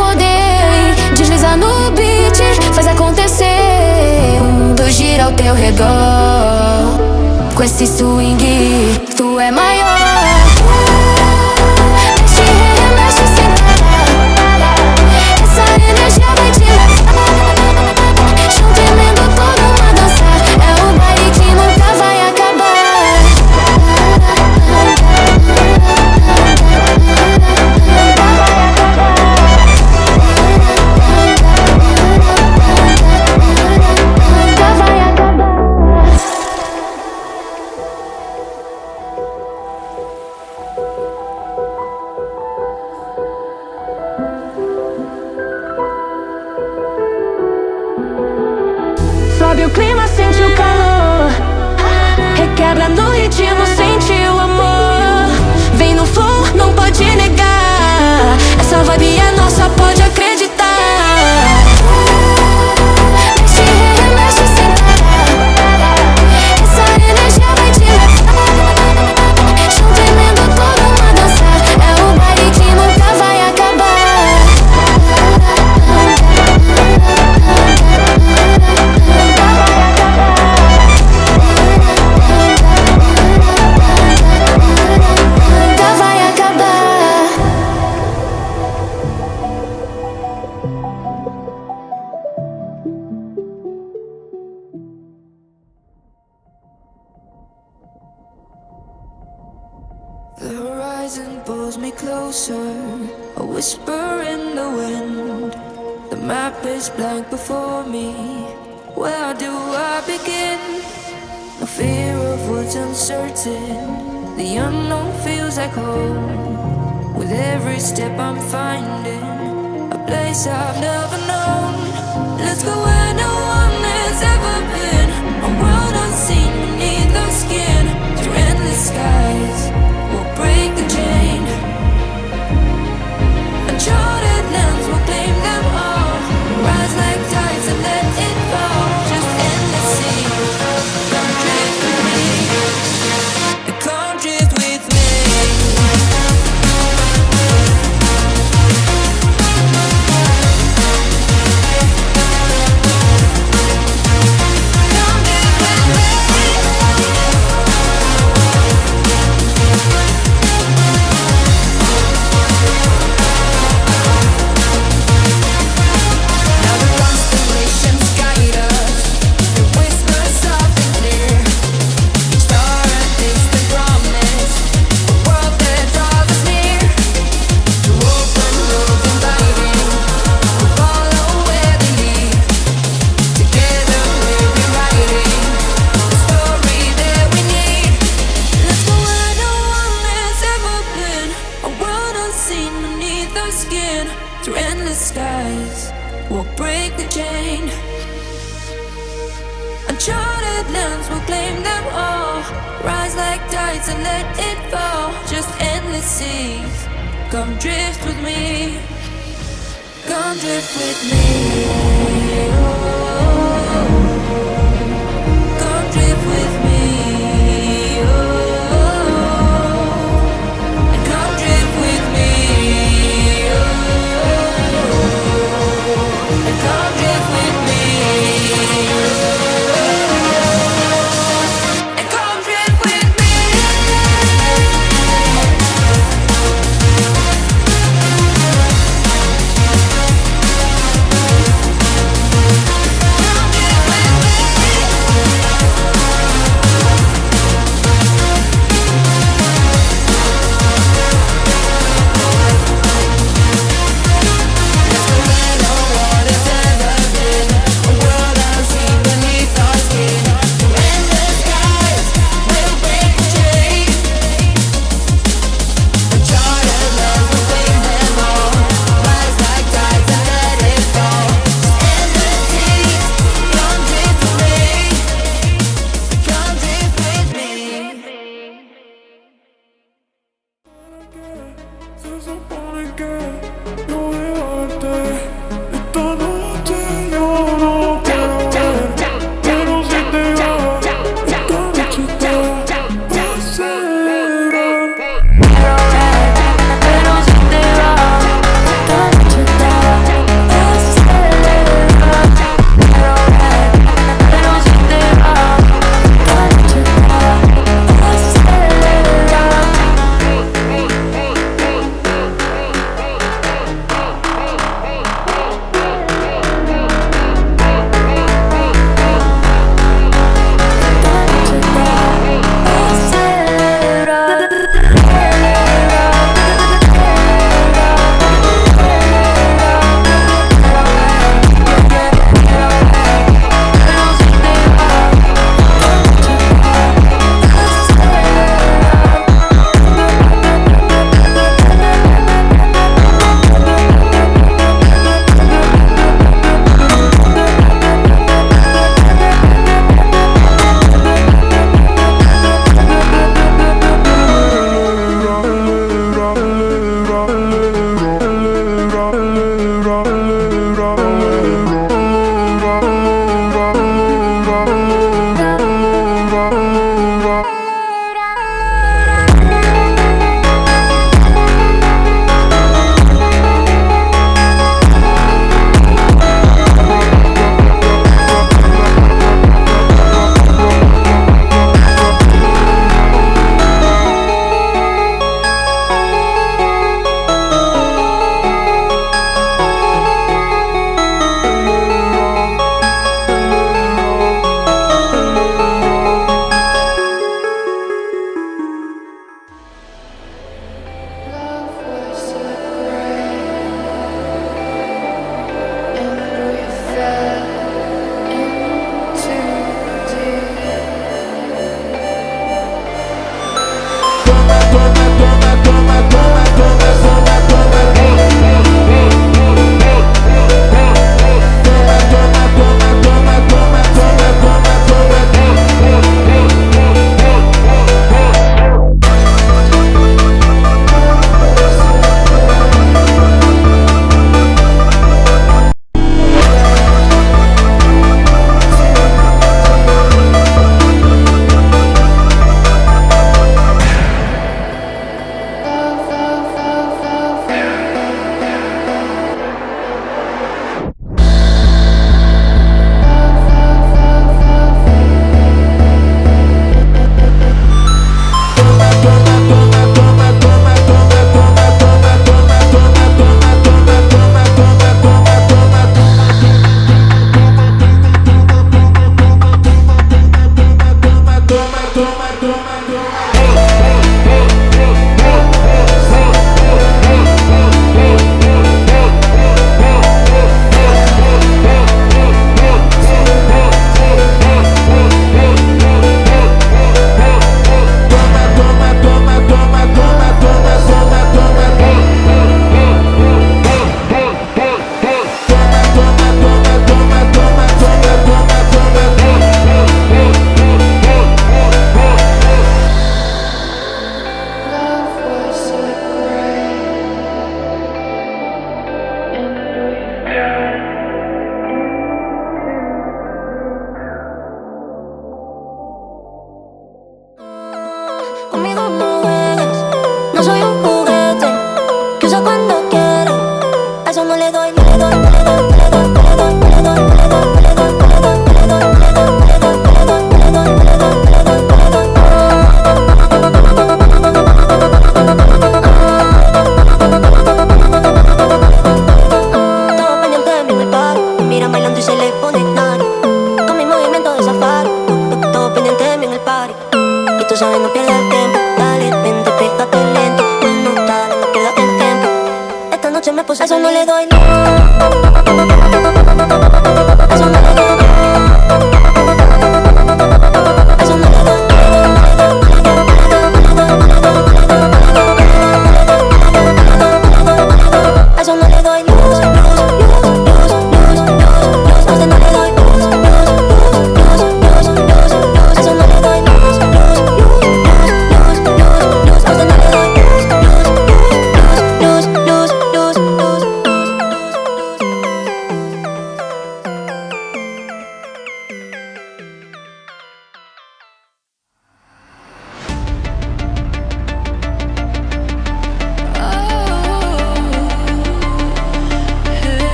poder. Desliza no beat, faz acontecer. O mundo gira ao teu redor. Com esse swing, tu é maior. Mexe, remexe sem parar. Essa energia vai te levar. Junto emendo todo uma dança. É o baile que nunca vai acabar. Sobe o clima, sente o calor. Requebra no ritmo, sente o amor. Vem no flow, não pode negar. Essa vibe é nossa, pode acreditar. Mexe, remexe sem parar. Essa energia vai te levar. Junto emendo toda uma dança. É o baile que nunca vai acabar. The horizon pulls me closer, a whisper in the wind. The map is blank before me. Where do I begin? No fear of what's uncertain. The unknown feels like home. With every step I'm finding a place I've never known. Let's go where no one has ever been. A world unseen beneath our skin. Through endless skies we'll break the chain. Uncharted lands will claim them all. Rise like tides and let it fall. Just endless sea. Come drift with me. Come drift with me. Through endless skies, we'll break the chain. Uncharted lands will claim them all. Rise like tides and let it fall. Just endless seas. Come drift with me. Come drift with me. Oh, come drift with me. Oh, and come drift with me. Oh, and come